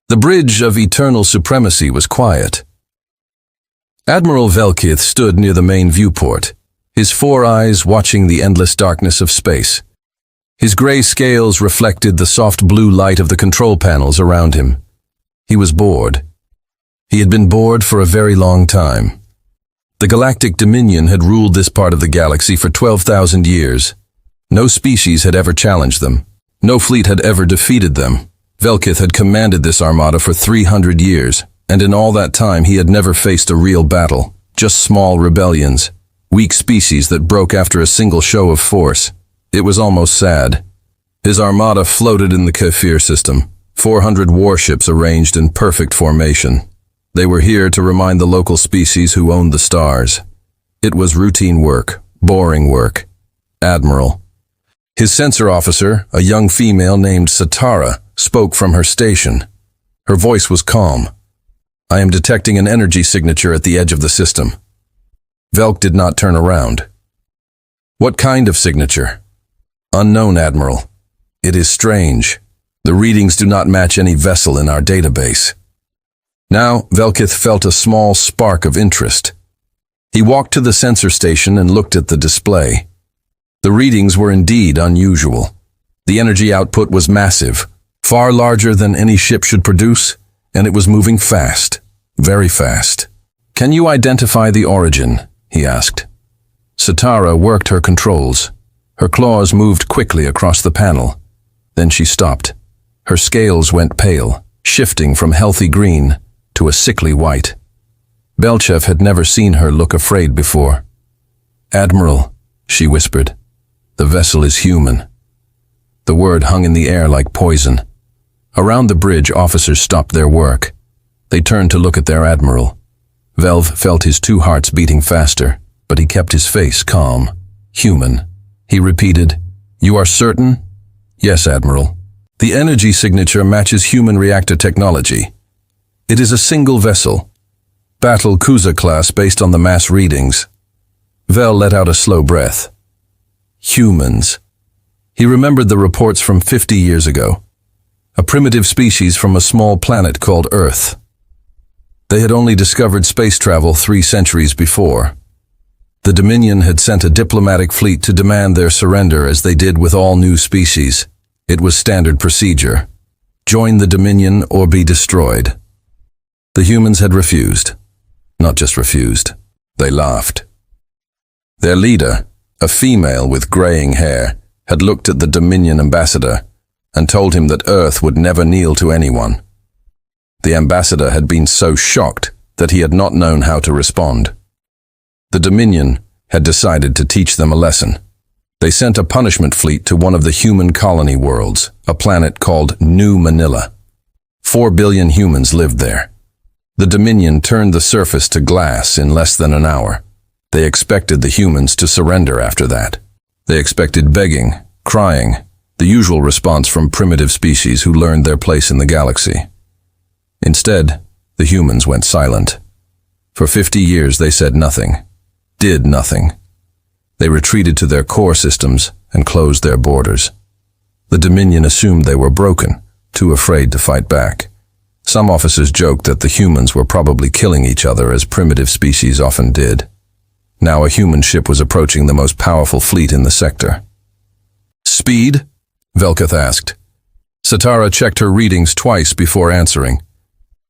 The bridge of eternal supremacy was quiet. Admiral Velkith stood near the main viewport, his four eyes watching the endless darkness of space. His gray scales reflected the soft blue light of the control panels around him. He was bored. He had been bored for a very long time. The Galactic Dominion had ruled this part of the galaxy for 12,000 years. No species had ever challenged them. No fleet had ever defeated them. Velkith had commanded this armada for 300 years, and in all that time he had never faced a real battle, just small rebellions, weak species that broke after a single show of force. It was almost sad. His armada floated in the Kefir system, 400 warships arranged in perfect formation. They were here to remind the local species who owned the stars. It was routine work, boring work. Admiral. His sensor officer, a young female named Satara, spoke from her station. Her voice was calm. "I am detecting an energy signature at the edge of the system." Velk did not turn around. "What kind of signature?" "Unknown, Admiral. It is strange. The readings do not match any vessel in our database." Now, Velkith felt a small spark of interest. He walked to the sensor station and looked at the display. The readings were indeed unusual. The energy output was massive, far larger than any ship should produce, and it was moving fast, very fast. "Can you identify the origin?" he asked. Satara worked her controls. Her claws moved quickly across the panel. Then she stopped. Her scales went pale, shifting from healthy green to a sickly white. Belchev had never seen her look afraid before. "Admiral," she whispered, "the vessel is human." The word hung in the air like poison. Around the bridge, officers stopped their work. They turned to look at their admiral. Velv felt his two hearts beating faster, but he kept his face calm. "Human." He repeated, "You are certain?" "Yes, Admiral. The energy signature matches human reactor technology. It is a single vessel, Battlecruiser class based on the mass readings." Vel let out a slow breath. Humans. He remembered the reports from 50 years ago. A primitive species from a small planet called Earth. They had only discovered space travel 3 centuries before. The Dominion had sent a diplomatic fleet to demand their surrender, as they did with all new species. It was standard procedure. Join the Dominion or be destroyed. The humans had refused. Not just refused. They laughed. Their leader, a female with graying hair, had looked at the Dominion ambassador and told him that Earth would never kneel to anyone. The ambassador had been so shocked that he had not known how to respond. The Dominion had decided to teach them a lesson. They sent a punishment fleet to one of the human colony worlds, a planet called New Manila. 4 billion humans lived there. The Dominion turned the surface to glass in less than an hour. They expected the humans to surrender after that. They expected begging, crying, the usual response from primitive species who learned their place in the galaxy. Instead, the humans went silent. For 50 years they said nothing, did nothing. They retreated to their core systems and closed their borders. The Dominion assumed they were broken, too afraid to fight back. Some officers joked that the humans were probably killing each other, as primitive species often did. Now a human ship was approaching the most powerful fleet in the sector. "Speed?" Velkith asked. Satara checked her readings twice before answering.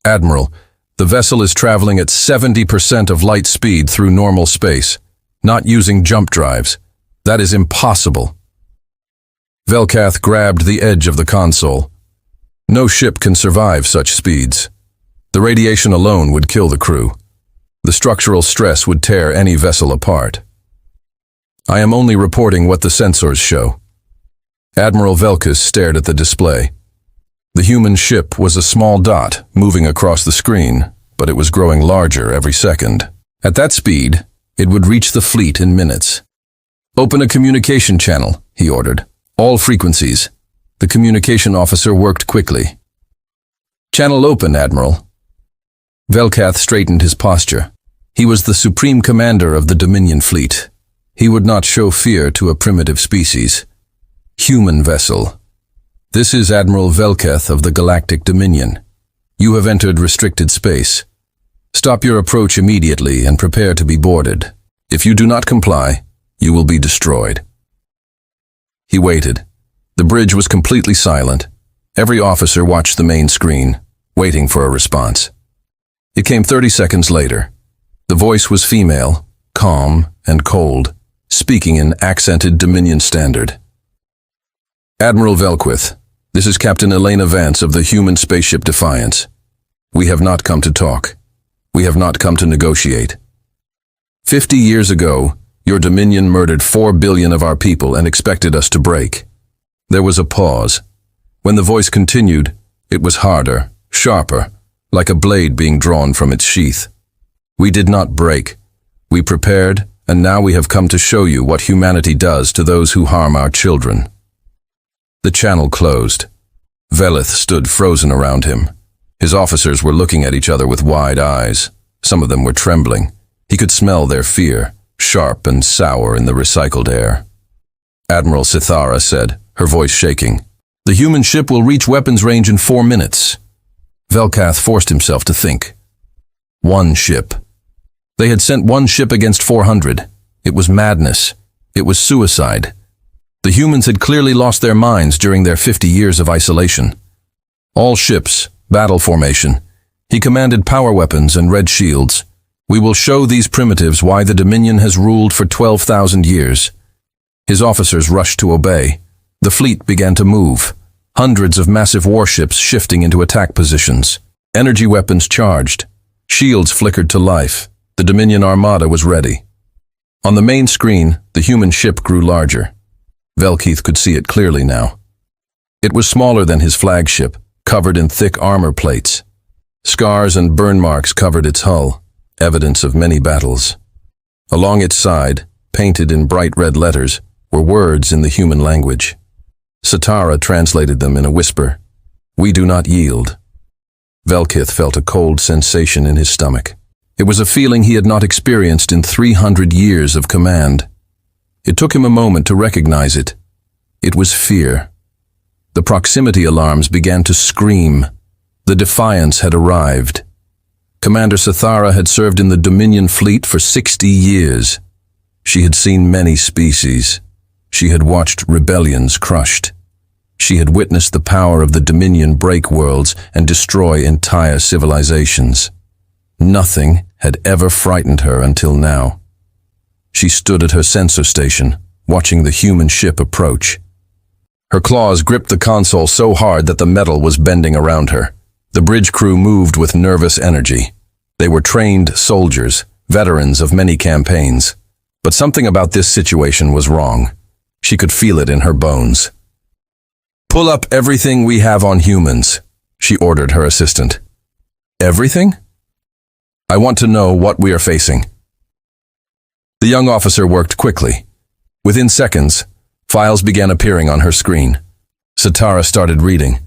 "Admiral, the vessel is traveling at 70% of light speed through normal space, not using jump drives. That is impossible." Velkath grabbed the edge of the console. No ship can survive such speeds. The radiation alone would kill the crew. The structural stress would tear any vessel apart. "I am only reporting what the sensors show." Admiral Velkith stared at the display. The human ship was a small dot moving across the screen, but it was growing larger every second. At that speed, it would reach the fleet in minutes. "Open a communication channel," he ordered. "All frequencies." The communication officer worked quickly. "Channel open, Admiral." Velkath straightened his posture. He was the supreme commander of the Dominion fleet. He would not show fear to a primitive species. "Human vessel. This is Admiral Velkith of the Galactic Dominion. You have entered restricted space. Stop your approach immediately and prepare to be boarded. If you do not comply, you will be destroyed." He waited. The bridge was completely silent. Every officer watched the main screen, waiting for a response. It came 30 seconds later. The voice was female, calm and cold, speaking in accented Dominion standard. "Admiral Velquith, this is Captain Elena Vance of the human spaceship Defiance. We have not come to talk. We have not come to negotiate. 50 years ago, your Dominion murdered 4 billion of our people and expected us to break." There was a pause. When the voice continued, it was harder, sharper, like a blade being drawn from its sheath. "We did not break. We prepared, and now we have come to show you what humanity does to those who harm our children." The channel closed. Velith stood frozen around him. His officers were looking at each other with wide eyes. Some of them were trembling. He could smell their fear, sharp and sour in the recycled air. Admiral Sithara said, her voice shaking, "The human ship will reach weapons range in 4 minutes." Velkath forced himself to think. 1 ship. They had sent 1 ship against 400. It was madness. It was suicide. The humans had clearly lost their minds during their 50 years of isolation. "All ships, battle formation." He commanded power weapons and red shields. "We will show these primitives why the Dominion has ruled for 12,000 years. His officers rushed to obey. The fleet began to move. Hundreds of massive warships shifting into attack positions. Energy weapons charged. Shields flickered to life. The Dominion armada was ready. On the main screen, the human ship grew larger. Velkeith could see it clearly now. It was smaller than his flagship, covered in thick armor plates. Scars and burn marks covered its hull, evidence of many battles. Along its side, painted in bright red letters, were words in the human language. Sitara translated them in a whisper. "We do not yield." Velkeith felt a cold sensation in his stomach. It was a feeling he had not experienced in 300 years of command. It took him a moment to recognize it. It was fear. The proximity alarms began to scream. The Defiance had arrived. Commander Sithara had served in the Dominion fleet for 60 years. She had seen many species. She had watched rebellions crushed. She had witnessed the power of the Dominion break worlds and destroy entire civilizations. Nothing had ever frightened her until now. She stood at her sensor station, watching the human ship approach. Her claws gripped the console so hard that the metal was bending around her. The bridge crew moved with nervous energy. They were trained soldiers, veterans of many campaigns. But something about this situation was wrong. She could feel it in her bones. "Pull up everything we have on humans," she ordered her assistant. "Everything? I want to know what we are facing." The young officer worked quickly. Within seconds, files began appearing on her screen. Sitara started reading,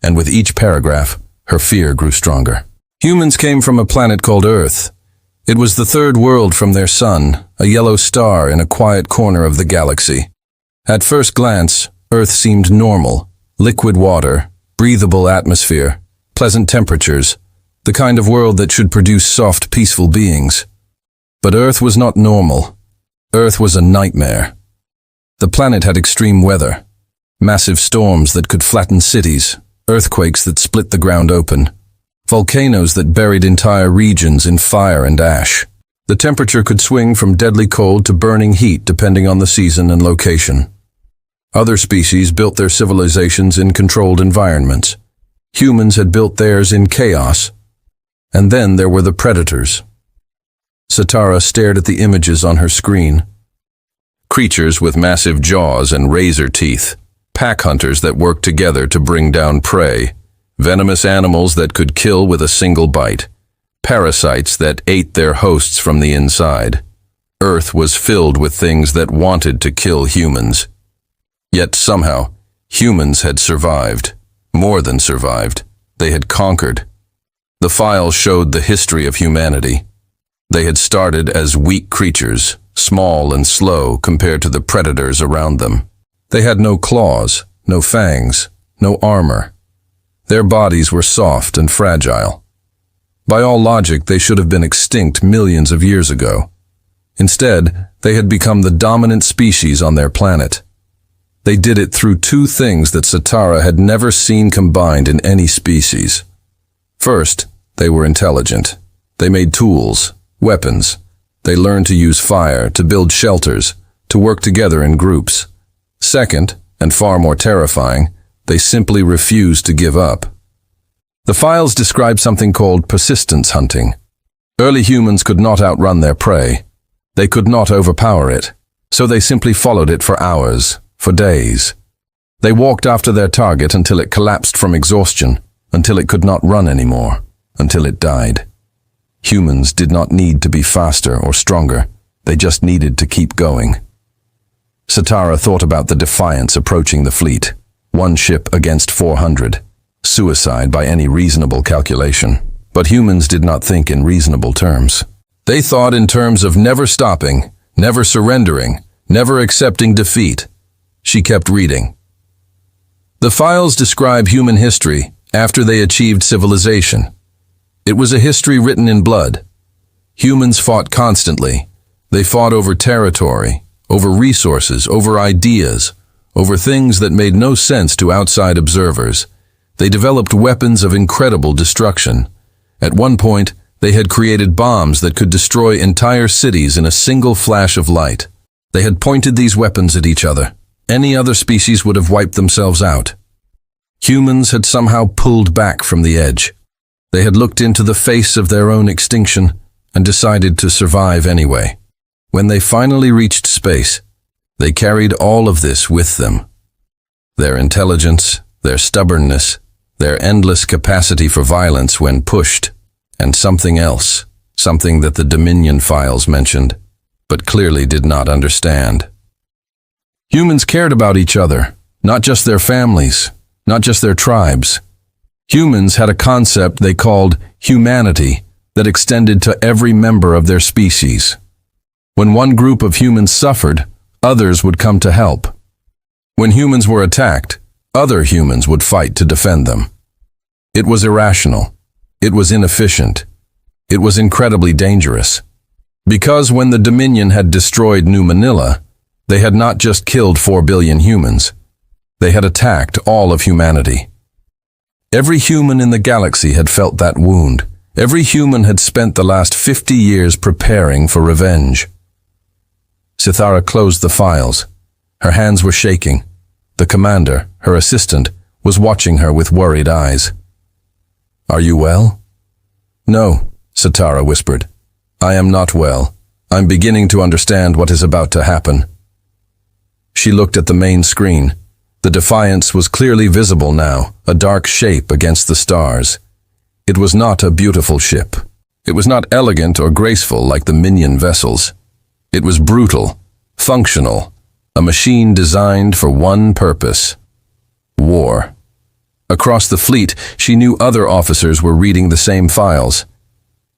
and with each paragraph, her fear grew stronger. Humans came from a planet called Earth. It was the third world from their sun, a yellow star in a quiet corner of the galaxy. At first glance, Earth seemed normal. Liquid water, breathable atmosphere, pleasant temperatures, the kind of world that should produce soft, peaceful beings. But Earth was not normal. Earth was a nightmare. The planet had extreme weather, massive storms that could flatten cities, earthquakes that split the ground open, volcanoes that buried entire regions in fire and ash. The temperature could swing from deadly cold to burning heat depending on the season and location. Other species built their civilizations in controlled environments. Humans had built theirs in chaos. And then there were the predators. Sitara stared at the images on her screen. Creatures with massive jaws and razor teeth, pack hunters that worked together to bring down prey, venomous animals that could kill with a single bite, parasites that ate their hosts from the inside. Earth was filled with things that wanted to kill humans. Yet somehow, humans had survived. More than survived. They had conquered. The files showed the history of humanity. They had started as weak creatures, small and slow compared to the predators around them. They had no claws, no fangs, no armor. Their bodies were soft and fragile. By all logic, they should have been extinct millions of years ago. Instead, they had become the dominant species on their planet. They did it through two things that Sitara had never seen combined in any species. First, they were intelligent. They made tools, weapons. They learned to use fire, to build shelters, to work together in groups. Second, and far more terrifying, they simply refused to give up. The files describe something called persistence hunting. Early humans could not outrun their prey. They could not overpower it, so they simply followed it for hours, for days. They walked after their target until it collapsed from exhaustion, until it could not run anymore, until it died. Humans did not need to be faster or stronger. They just needed to keep going. Sitara thought about the defiance approaching the fleet. 1 ship against 400. Suicide by any reasonable calculation. But humans did not think in reasonable terms. They thought in terms of never stopping, never surrendering, never accepting defeat. She kept reading. The files describe human history after they achieved civilization. It was a history written in blood. Humans fought constantly. They fought over territory, over resources, over ideas, over things that made no sense to outside observers. They developed weapons of incredible destruction. At one point, they had created bombs that could destroy entire cities in a single flash of light. They had pointed these weapons at each other. Any other species would have wiped themselves out. Humans had somehow pulled back from the edge. They had looked into the face of their own extinction and decided to survive anyway. When they finally reached space, they carried all of this with them. Their intelligence, their stubbornness, their endless capacity for violence when pushed, and something else, something that the Dominion files mentioned, but clearly did not understand. Humans cared about each other, not just their families, not just their tribes. Humans had a concept they called humanity that extended to every member of their species. When one group of humans suffered, others would come to help. When humans were attacked, other humans would fight to defend them. It was irrational. It was inefficient. It was incredibly dangerous. Because when the Dominion had destroyed New Manila, they had not just killed 4 billion humans. They had attacked all of humanity. Every human in the galaxy had felt that wound. Every human had spent the last 50 years preparing for revenge. Sitara closed the files. Her hands were shaking. The commander, her assistant, was watching her with worried eyes. "Are you well?" "No," Sitara whispered. "I am not well. I'm beginning to understand what is about to happen." She looked at the main screen. The Defiance was clearly visible now, a dark shape against the stars. It was not a beautiful ship. It was not elegant or graceful like the minion vessels. It was brutal, functional, a machine designed for one purpose: war. Across the fleet, she knew other officers were reading the same files.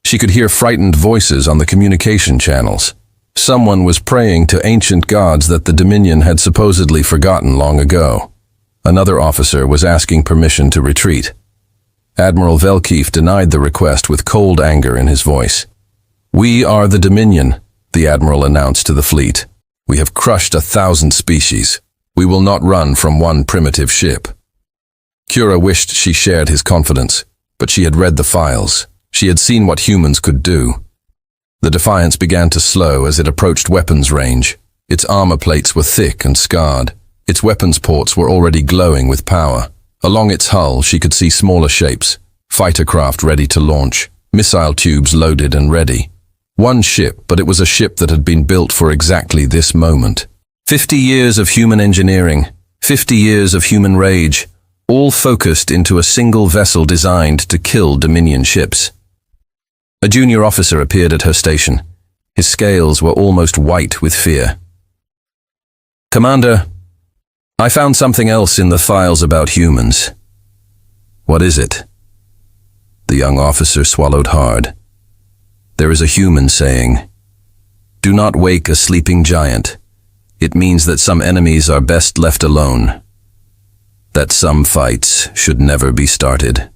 She could hear frightened voices on the communication channels. Someone was praying to ancient gods that the Dominion had supposedly forgotten long ago. Another officer was asking permission to retreat. Admiral Velkeef denied the request with cold anger in his voice. "We are the Dominion," the admiral announced to the fleet. "We have crushed 1,000 species. We will not run from one primitive ship." Kira wished she shared his confidence, but she had read the files. She had seen what humans could do. The Defiance began to slow as it approached weapons range. Its armor plates were thick and scarred. Its weapons ports were already glowing with power. Along its hull, she could see smaller shapes, fighter craft ready to launch, missile tubes loaded and ready. One ship, but it was a ship that had been built for exactly this moment. 50 years of human engineering, 50 years of human rage, all focused into a single vessel designed to kill Dominion ships. A junior officer appeared at her station. His scales were almost white with fear. "Commander, I found something else in the files about humans." "What is it?" The young officer swallowed hard. "There is a human saying, 'Do not wake a sleeping giant. It means that some enemies are best left alone.'" that some fights should never be started.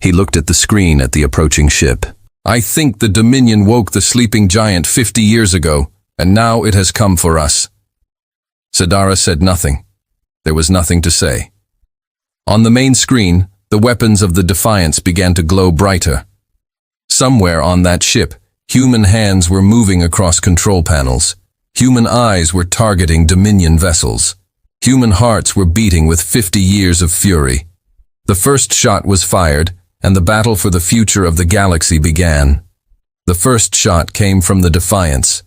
He looked at the screen at the approaching ship. I think the Dominion woke the sleeping giant 50 years ago, and now it has come for us. Sadara said nothing. There was nothing to say. On the main screen, the weapons of the Defiance began to glow brighter. Somewhere on that ship, human hands were moving across control panels. Human eyes were targeting Dominion vessels. Human hearts were beating with 50 years of fury. The first shot was fired, and the battle for the future of the galaxy began. The first shot came from the Defiance.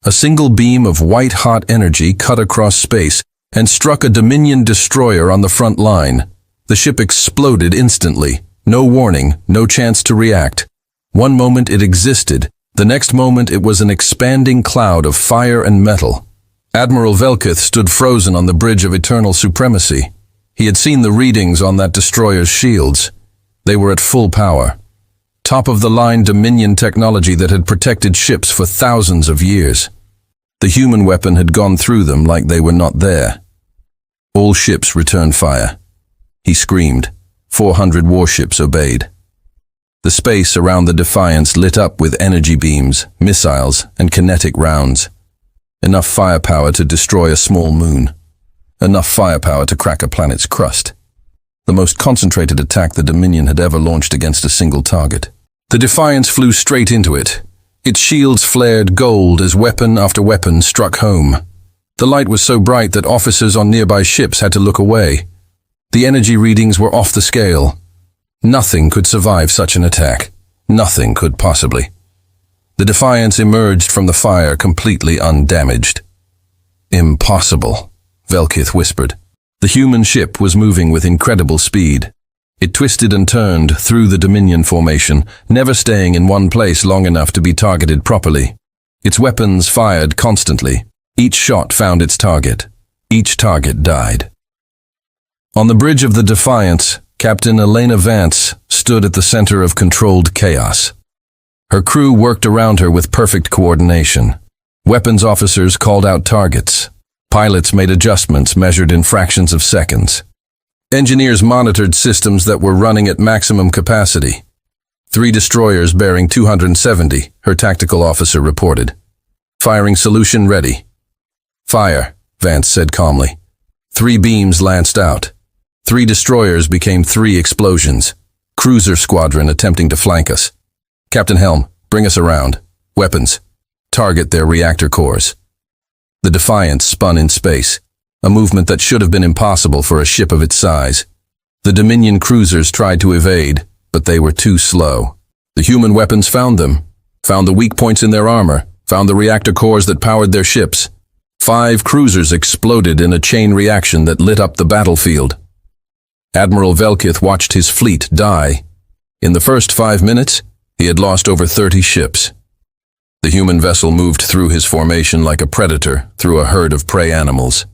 A single beam of white-hot energy cut across space and struck a Dominion destroyer on the front line. The ship exploded instantly. No warning, no chance to react. One moment it existed, the next moment it was an expanding cloud of fire and metal. Admiral Velkith stood frozen on the bridge of eternal supremacy. He had seen the readings on that destroyer's shields. They were at full power. Top-of-the-line Dominion technology that had protected ships for thousands of years. The human weapon had gone through them like they were not there. All ships returned fire. He screamed. 400 warships obeyed. The space around the Defiance lit up with energy beams, missiles, and kinetic rounds. Enough firepower to destroy a small moon. Enough firepower to crack a planet's crust. The most concentrated attack the Dominion had ever launched against a single target. The Defiance flew straight into it. Its shields flared gold as weapon after weapon struck home. The light was so bright that officers on nearby ships had to look away. The energy readings were off the scale. Nothing could survive such an attack. Nothing could possibly. The Defiance emerged from the fire completely undamaged. Impossible, Velkith whispered. The human ship was moving with incredible speed. It twisted and turned through the Dominion formation, never staying in one place long enough to be targeted properly. Its weapons fired constantly. Each shot found its target. Each target died. On the bridge of the Defiance, Captain Elena Vance stood at the center of controlled chaos. Her crew worked around her with perfect coordination. Weapons officers called out targets. Pilots made adjustments measured in fractions of seconds. Engineers monitored systems that were running at maximum capacity. 3 destroyers bearing 270, her tactical officer reported. Firing solution ready. Fire, Vance said calmly. 3 beams lanced out. 3 destroyers became 3 explosions. Cruiser squadron attempting to flank us. Captain Helm, bring us around. Weapons. Target their reactor cores. The Defiance spun in space, a movement that should have been impossible for a ship of its size. The Dominion cruisers tried to evade, but they were too slow. The human weapons found them, found the weak points in their armor, found the reactor cores that powered their ships. 5 cruisers exploded in a chain reaction that lit up the battlefield. Admiral Velkith watched his fleet die. In the first 5 minutes, he had lost over 30 ships. The human vessel moved through his formation like a predator through a herd of prey animals.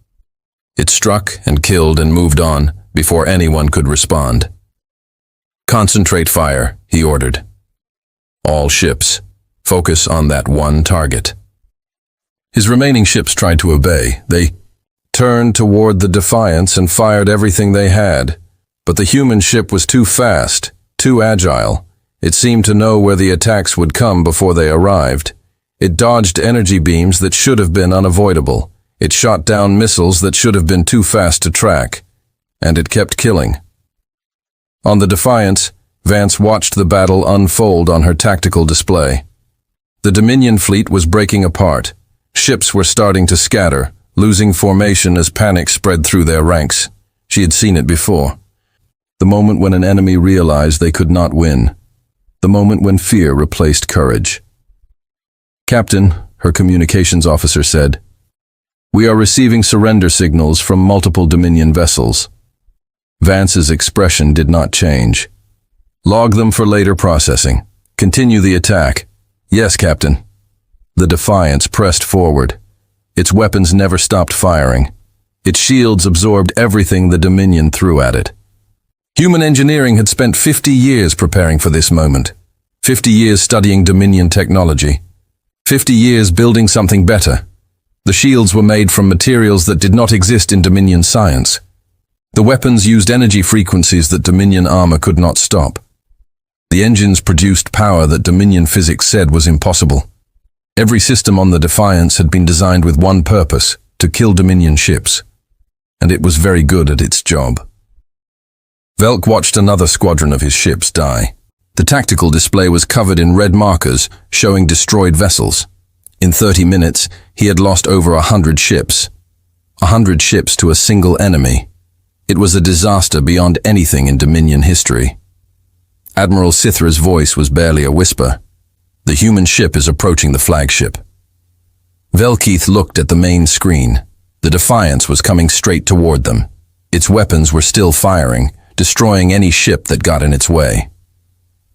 It struck and killed and moved on before anyone could respond. Concentrate fire, he ordered. All ships, focus on that one target. His remaining ships tried to obey. They turned toward the Defiance and fired everything they had. But the human ship was too fast, too agile. It seemed to know where the attacks would come before they arrived. It dodged energy beams that should have been unavoidable. It shot down missiles that should have been too fast to track. And it kept killing. On the Defiance, Vance watched the battle unfold on her tactical display. The Dominion fleet was breaking apart. Ships were starting to scatter, losing formation as panic spread through their ranks. She had seen it before. The moment when an enemy realized they could not win. The moment when fear replaced courage. Captain, her communications officer said, "We are receiving surrender signals from multiple Dominion vessels." Vance's expression did not change. "Log them for later processing. Continue the attack." "Yes, Captain." The Defiance pressed forward. Its weapons never stopped firing. Its shields absorbed everything the Dominion threw at it. Human engineering had spent 50 years preparing for this moment. 50 years studying Dominion technology. 50 years building something better. The shields were made from materials that did not exist in Dominion science. The weapons used energy frequencies that Dominion armor could not stop. The engines produced power that Dominion physics said was impossible. Every system on the Defiance had been designed with one purpose, to kill Dominion ships. And it was very good at its job. Velk watched another squadron of his ships die. The tactical display was covered in red markers, showing destroyed vessels. In 30 minutes, he had lost over 100 ships. 100 ships to a single enemy. It was a disaster beyond anything in Dominion history. Admiral Sithra's voice was barely a whisper. The human ship is approaching the flagship. Velkeith looked at the main screen. The Defiance was coming straight toward them. Its weapons were still firing, destroying any ship that got in its way.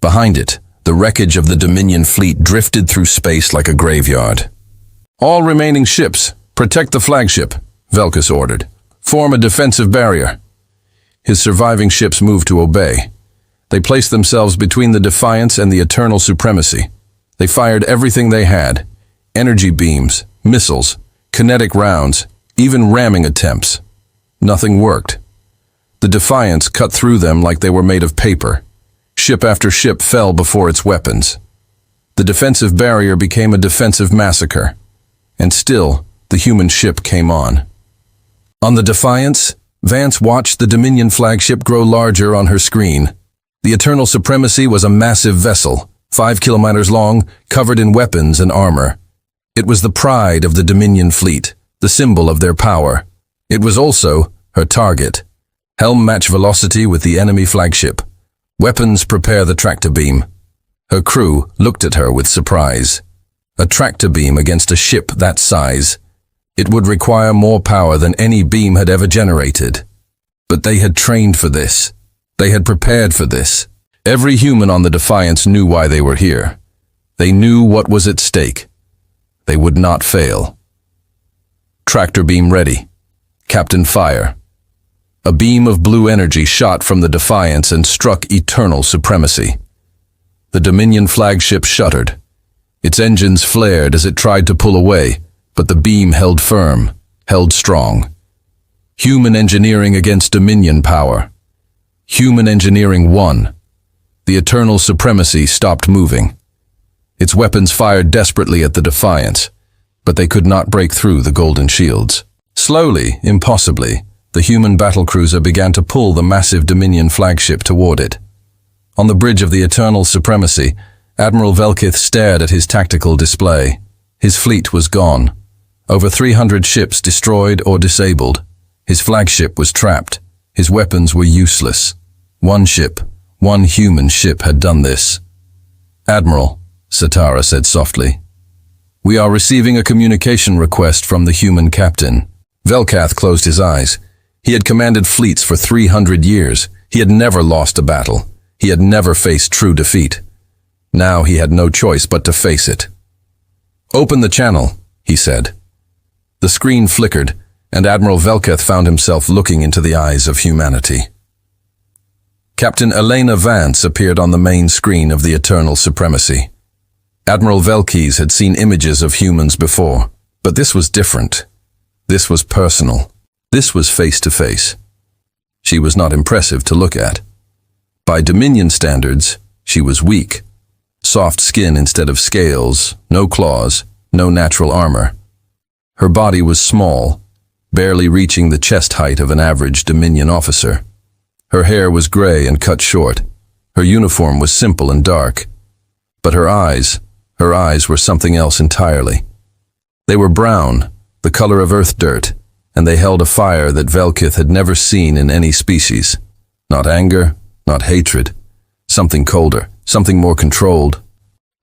Behind it, the wreckage of the Dominion fleet drifted through space like a graveyard. All remaining ships, protect the flagship, Velkus ordered. Form a defensive barrier. His surviving ships moved to obey. They placed themselves between the Defiance and the Eternal Supremacy. They fired everything they had. Energy beams, missiles, kinetic rounds, even ramming attempts. Nothing worked. The Defiance cut through them like they were made of paper. Ship after ship fell before its weapons. The defensive barrier became a defensive massacre. And still, the human ship came on. On the Defiance, Vance watched the Dominion flagship grow larger on her screen. The Eternal Supremacy was a massive vessel, 5 kilometers long, covered in weapons and armor. It was the pride of the Dominion fleet, the symbol of their power. It was also her target. Helm match velocity with the enemy flagship. Weapons prepare the tractor beam. Her crew looked at her with surprise. A tractor beam against a ship that size. It would require more power than any beam had ever generated. But they had trained for this. They had prepared for this. Every human on the Defiance knew why they were here. They knew what was at stake. They would not fail. Tractor beam ready. Captain fire. A beam of blue energy shot from the Defiance and struck Eternal Supremacy. The Dominion flagship shuddered. Its engines flared as it tried to pull away, but the beam held firm, held strong. Human engineering against Dominion power. Human engineering won. The Eternal Supremacy stopped moving. Its weapons fired desperately at the Defiance, but they could not break through the golden shields. Slowly, impossibly, the human battlecruiser began to pull the massive Dominion flagship toward it. On the bridge of the Eternal Supremacy, Admiral Velkeith stared at his tactical display. His fleet was gone. Over 300 ships destroyed or disabled. His flagship was trapped. His weapons were useless. One ship, one human ship had done this. Admiral, Satara said softly, we are receiving a communication request from the human captain. Velkeith closed his eyes. He had commanded fleets for 300 years. He had never lost a battle. He had never faced true defeat. Now he had no choice but to face it. Open the channel, he said. The screen flickered, and Admiral Velkeith found himself looking into the eyes of humanity. Captain Elena Vance appeared on the main screen of the Eternal Supremacy. Admiral Velkeith had seen images of humans before, but this was different. This was personal. This was face-to-face. She was not impressive to look at. By Dominion standards, she was weak. Soft skin instead of scales, no claws, no natural armor. Her body was small, barely reaching the chest height of an average Dominion officer. Her hair was gray and cut short. Her uniform was simple and dark. But her eyes were something else entirely. They were brown, the color of earth dirt, and they held a fire that Velkeith had never seen in any species. Not anger, not hatred. Something colder, something more controlled.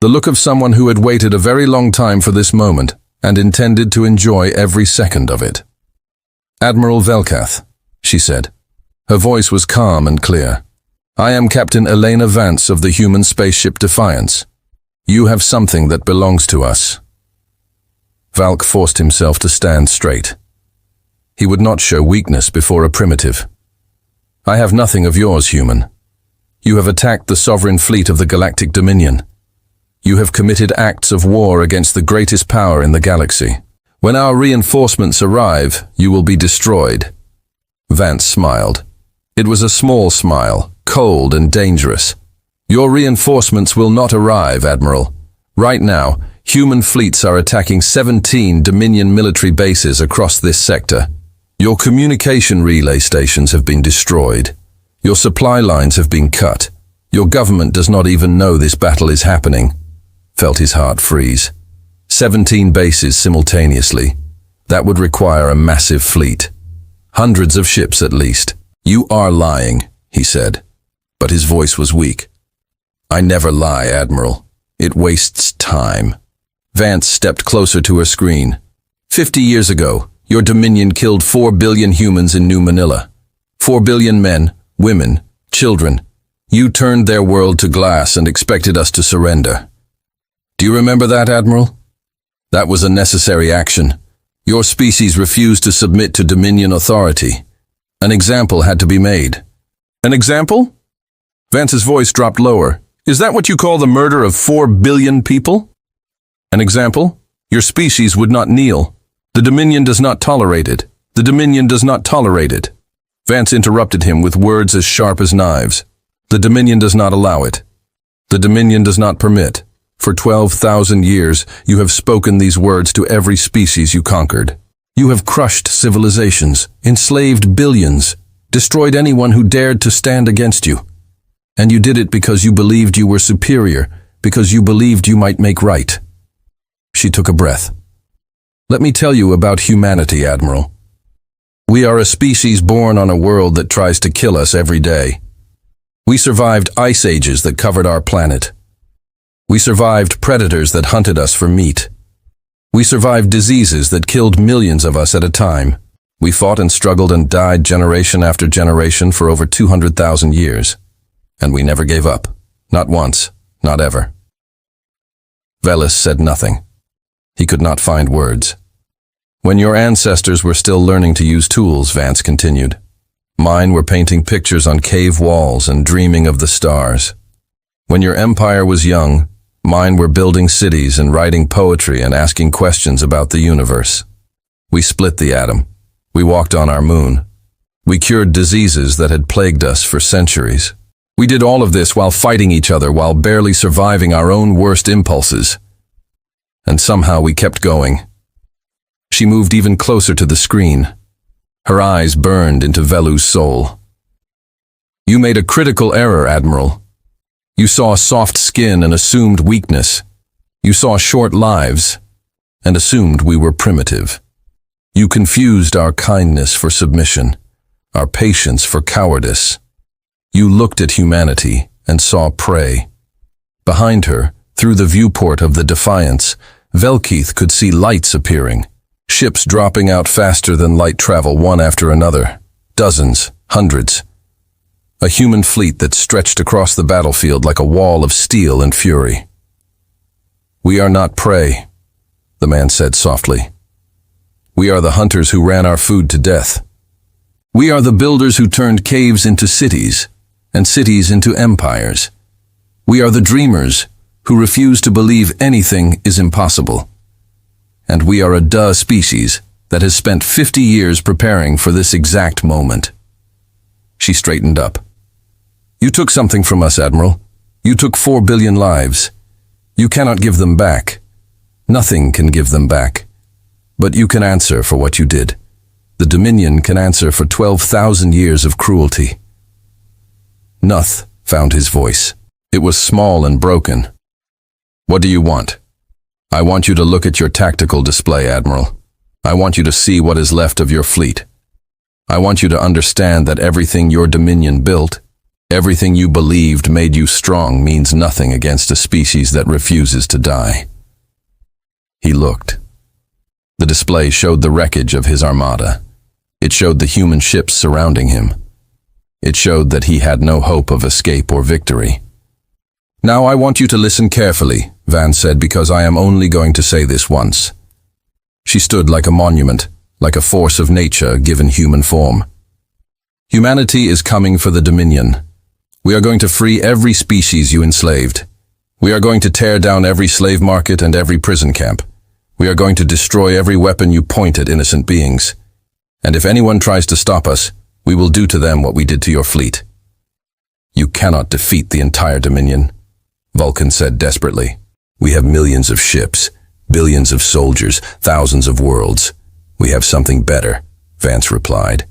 The look of someone who had waited a very long time for this moment and intended to enjoy every second of it. Admiral Velkeith, she said. Her voice was calm and clear. I am Captain Elena Vance of the human spaceship Defiance. You have something that belongs to us. Valk forced himself to stand straight. He would not show weakness before a primitive. I have nothing of yours, human. You have attacked the sovereign fleet of the Galactic Dominion. You have committed acts of war against the greatest power in the galaxy. When our reinforcements arrive, you will be destroyed. Vance smiled. It was a small smile, cold and dangerous. Your reinforcements will not arrive, Admiral. Right now, human fleets are attacking 17 Dominion military bases across this sector. Your communication relay stations have been destroyed. Your supply lines have been cut. Your government does not even know this battle is happening. Felt his heart freeze. 17 bases simultaneously. That would require a massive fleet. Hundreds of ships at least. You are lying, he said, but his voice was weak. I never lie, Admiral. It wastes time. Vance stepped closer to her screen. 50 years ago, your Dominion killed 4 billion humans in New Manila. 4 billion men, women, children. You turned their world to glass and expected us to surrender. Do you remember that, Admiral? That was a necessary action. Your species refused to submit to Dominion authority. An example had to be made. An example? Vance's voice dropped lower. Is that what you call the murder of 4 billion people? An example? Your species would not kneel. The Dominion does not tolerate it. The Dominion does not tolerate it. Vance interrupted him with words as sharp as knives. The Dominion does not allow it. The Dominion does not permit. For 12,000 years, you have spoken these words to every species you conquered. You have crushed civilizations, enslaved billions, destroyed anyone who dared to stand against you. And you did it because you believed you were superior, because you believed you might make right. She took a breath. Let me tell you about humanity, Admiral. We are a species born on a world that tries to kill us every day. We survived ice ages that covered our planet. We survived predators that hunted us for meat. We survived diseases that killed millions of us at a time. We fought and struggled and died generation after generation for over 200,000 years. And we never gave up. Not once. Not ever. Velis said nothing. He could not find words. When your ancestors were still learning to use tools, Vance continued. Mine were painting pictures on cave walls and dreaming of the stars. When your empire was young, mine were building cities and writing poetry and asking questions about the universe. We split the atom. We walked on our moon. We cured diseases that had plagued us for centuries. We did all of this while fighting each other, while barely surviving our own worst impulses. And somehow we kept going. She moved even closer to the screen. Her eyes burned into Velu's soul. You made a critical error, Admiral. You saw soft skin and assumed weakness. You saw short lives and assumed we were primitive. You confused our kindness for submission, our patience for cowardice. You looked at humanity and saw prey. Behind her, through the viewport of the Defiance, Velkeith could see lights appearing, ships dropping out faster than light travel one after another, dozens, hundreds. A human fleet that stretched across the battlefield like a wall of steel and fury. We are not prey, the man said softly. We are the hunters who ran our food to death. We are the builders who turned caves into cities, and cities into empires. We are the dreamers who refuse to believe anything is impossible. And we are a duh species that has spent 50 years preparing for this exact moment. She straightened up. You took something from us, Admiral. You took 4 billion lives. You cannot give them back. Nothing can give them back. But you can answer for what you did. The Dominion can answer for 12,000 years of cruelty. Nuth found his voice. It was small and broken. What do you want? I want you to look at your tactical display, Admiral. I want you to see what is left of your fleet. I want you to understand that everything your Dominion built, everything you believed made you strong, means nothing against a species that refuses to die. He looked. The display showed the wreckage of his armada. It showed the human ships surrounding him. It showed that he had no hope of escape or victory. Now I want you to listen carefully, Vance said, because I am only going to say this once. She stood like a monument, like a force of nature given human form. Humanity is coming for the Dominion. We are going to free every species you enslaved. We are going to tear down every slave market and every prison camp. We are going to destroy every weapon you point at innocent beings. And if anyone tries to stop us, We will do to them what we did to your fleet. You cannot defeat the entire Dominion, Vulcan said desperately. We have millions of ships, billions of soldiers, thousands of worlds. We have something better, Vance replied.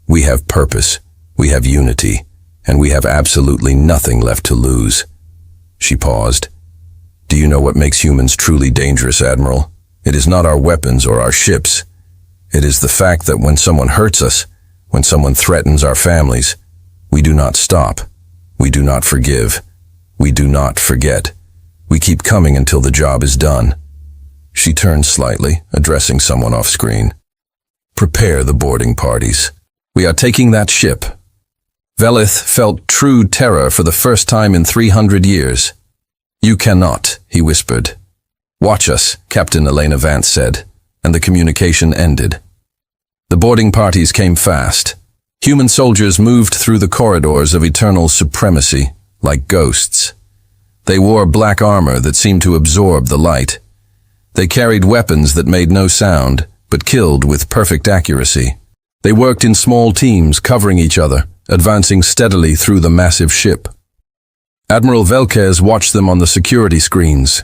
We have purpose, we have unity, and we have absolutely nothing left to lose. She paused. Do you know what makes humans truly dangerous, Admiral? It is not our weapons or our ships. It is the fact that when someone hurts us, when someone threatens our families, we do not stop. We do not forgive. We do not forget. We keep coming until the job is done. She turned slightly, addressing someone off screen. Prepare the boarding parties. We are taking that ship. Velith felt true terror for the first time in 300 years. You cannot, he whispered. Watch us, Captain Elena Vance said, and the communication ended. The boarding parties came fast. Human soldiers moved through the corridors of eternal supremacy, like ghosts. They wore black armor that seemed to absorb the light. They carried weapons that made no sound, but killed with perfect accuracy. They worked in small teams, covering each other, advancing steadily through the massive ship. Admiral Velquez watched them on the security screens.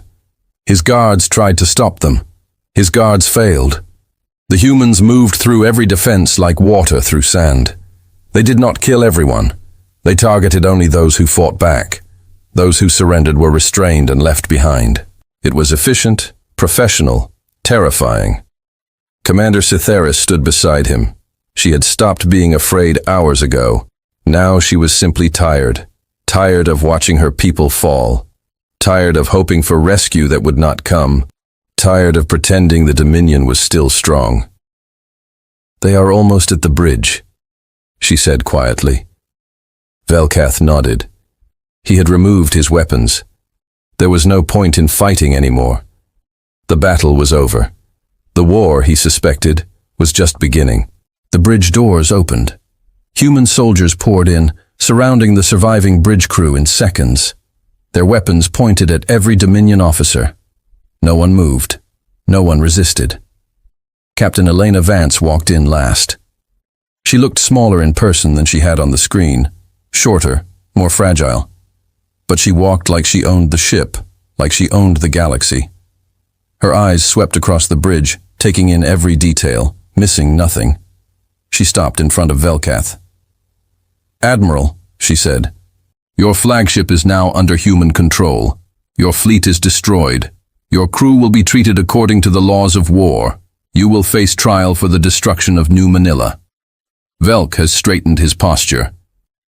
His guards tried to stop them. His guards failed. The humans moved through every defense like water through sand. They did not kill everyone. They targeted only those who fought back. Those who surrendered were restrained and left behind. It was efficient, professional, terrifying. Commander Cytheris stood beside him. She had stopped being afraid hours ago. Now she was simply tired. Tired of watching her people fall. Tired of hoping for rescue that would not come. Tired of pretending the Dominion was still strong. They are almost at the bridge, she said quietly. Velcath nodded. He had removed his weapons. There was no point in fighting anymore. The battle was over. The war, he suspected, was just beginning. The bridge doors opened. Human soldiers poured in, surrounding the surviving bridge crew in seconds. Their weapons pointed at every Dominion officer. No one moved. No one resisted. Captain Elena Vance walked in last. She looked smaller in person than she had on the screen, shorter, more fragile. But she walked like she owned the ship, like she owned the galaxy. Her eyes swept across the bridge, taking in every detail, missing nothing. She stopped in front of Velcath. Admiral, she said, your flagship is now under human control. Your fleet is destroyed. Your crew will be treated according to the laws of war. You will face trial for the destruction of New Manila. Velk has straightened his posture.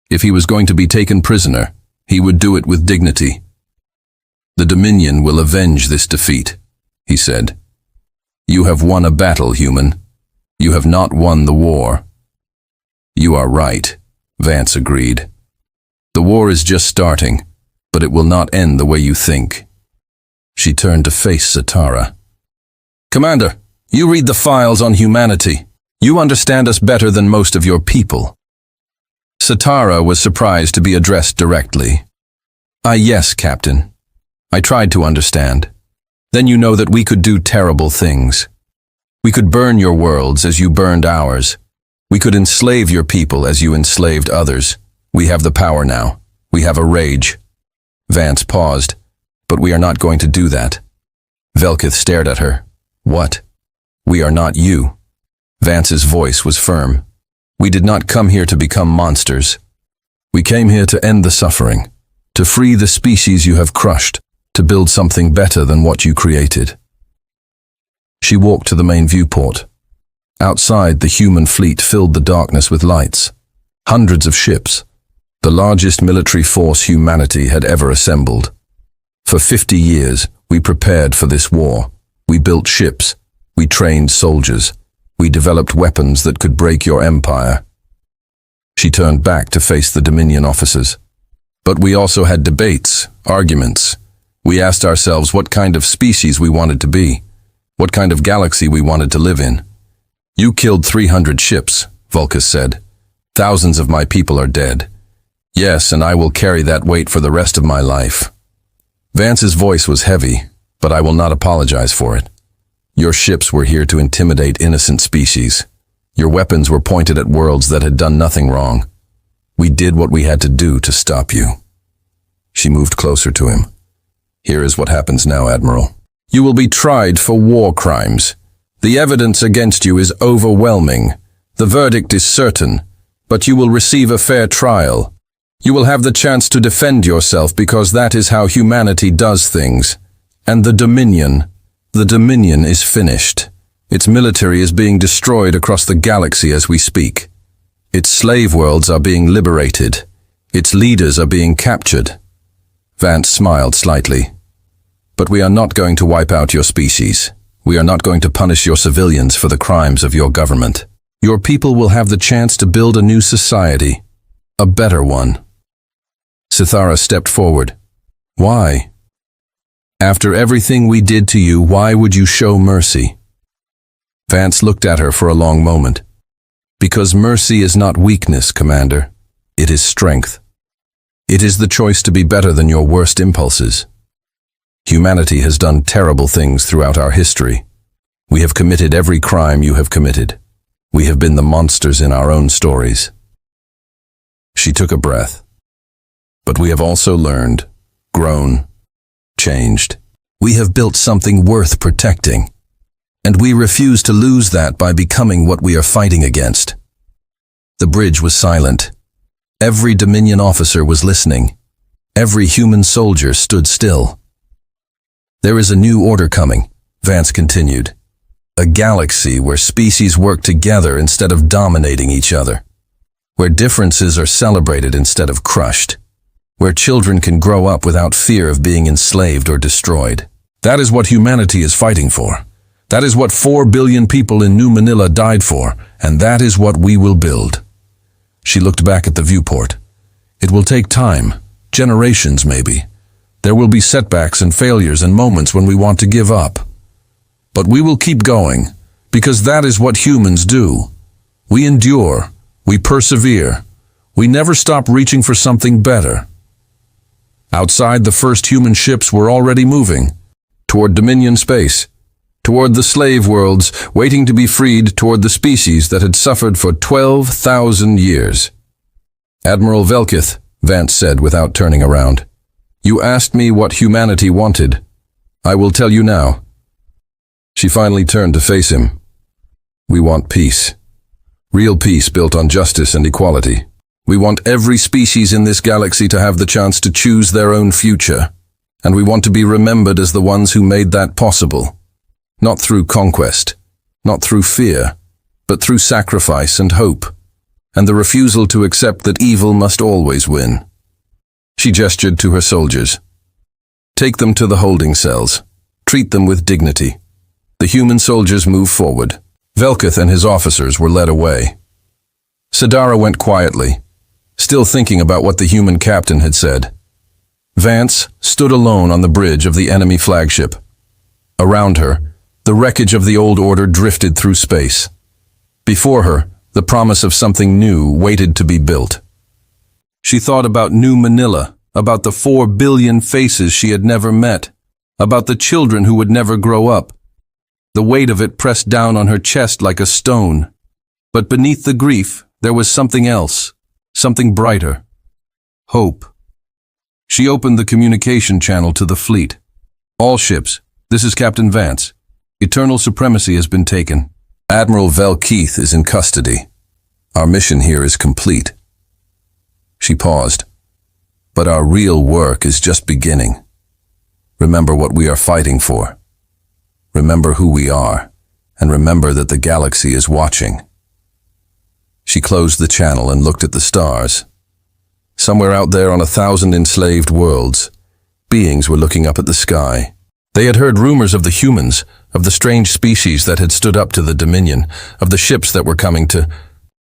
If he was going to be taken prisoner, he would do it with dignity. The Dominion will avenge this defeat, he said. You have won a battle, human. You have not won the war. You are right, Vance agreed. The war is just starting, but it will not end the way you think. She turned to face Zatara. Commander, you read the files on humanity. You understand us better than most of your people. Zatara was surprised to be addressed directly. Yes, Captain. I tried to understand. Then you know that we could do terrible things. We could burn your worlds as you burned ours. We could enslave your people as you enslaved others. We have the power now. We have a rage. Vance paused. But we are not going to do that. Velkith stared at her. What? We are not you. Vance's voice was firm. We did not come here to become monsters. We came here to end the suffering, to free the species you have crushed, to build something better than what you created. She walked to the main viewport. Outside, the human fleet filled the darkness with lights. Hundreds of ships, the largest military force humanity had ever assembled. For 50 years, we prepared for this war. We built ships. We trained soldiers. We developed weapons that could break your empire. She turned back to face the Dominion officers. But we also had debates, arguments. We asked ourselves what kind of species we wanted to be, what kind of galaxy we wanted to live in. You killed 300 ships, Vulcus said. Thousands of my people are dead. Yes, and I will carry that weight for the rest of my life. Vance's voice was heavy, but I will not apologize for it. Your ships were here to intimidate innocent species. Your weapons were pointed at worlds that had done nothing wrong. We did what we had to do to stop you." She moved closer to him. "Here is what happens now, Admiral. You will be tried for war crimes. The evidence against you is overwhelming. The verdict is certain, but you will receive a fair trial. You will have the chance to defend yourself because that is how humanity does things. And the Dominion is finished. Its military is being destroyed across the galaxy as we speak. Its slave worlds are being liberated. Its leaders are being captured." Vance smiled slightly. "But we are not going to wipe out your species. We are not going to punish your civilians for the crimes of your government. Your people will have the chance to build a new society, a better one." Sithara stepped forward. "Why? After everything we did to you, why would you show mercy?" Vance looked at her for a long moment. "Because mercy is not weakness, Commander. It is strength. It is the choice to be better than your worst impulses. Humanity has done terrible things throughout our history. We have committed every crime you have committed. We have been the monsters in our own stories." She took a breath. "But we have also learned, grown, changed. We have built something worth protecting. And we refuse to lose that by becoming what we are fighting against." The bridge was silent. Every Dominion officer was listening. Every human soldier stood still. "There is a new order coming," Vance continued. "A galaxy where species work together instead of dominating each other. Where differences are celebrated instead of crushed. Where children can grow up without fear of being enslaved or destroyed. That is what humanity is fighting for. That is what 4 billion people in New Manila died for, and that is what we will build." She looked back at the viewport. "It will take time, generations maybe. There will be setbacks and failures and moments when we want to give up. But we will keep going, because that is what humans do. We endure, we persevere, we never stop reaching for something better." Outside, the first human ships were already moving, toward Dominion space, toward the slave worlds, waiting to be freed toward the species that had suffered for 12,000 years. "Admiral Velkith," Vance said without turning around, "you asked me what humanity wanted. I will tell you now." She finally turned to face him. "We want peace. Real peace built on justice and equality. We want every species in this galaxy to have the chance to choose their own future. And we want to be remembered as the ones who made that possible. Not through conquest, not through fear, but through sacrifice and hope, and the refusal to accept that evil must always win." She gestured to her soldiers. "Take them to the holding cells. Treat them with dignity." The human soldiers moved forward. Velkith and his officers were led away. Sithara went quietly, still thinking about what the human captain had said. Vance stood alone on the bridge of the enemy flagship. Around her, the wreckage of the old order drifted through space. Before her, the promise of something new waited to be built. She thought about New Manila, about the 4 billion faces she had never met, about the children who would never grow up. The weight of it pressed down on her chest like a stone. But beneath the grief, there was something else, something brighter. Hope. She opened the communication channel to the fleet. "All ships, this is Captain Vance. Eternal supremacy has been taken. Admiral Velkith is in custody. Our mission here is complete." She paused. "But our real work is just beginning. Remember what we are fighting for. Remember who we are, and remember that the galaxy is watching." She closed the channel and looked at the stars. Somewhere out there on 1,000 enslaved worlds, beings were looking up at the sky. They had heard rumors of the humans, of the strange species that had stood up to the Dominion, of the ships that were coming to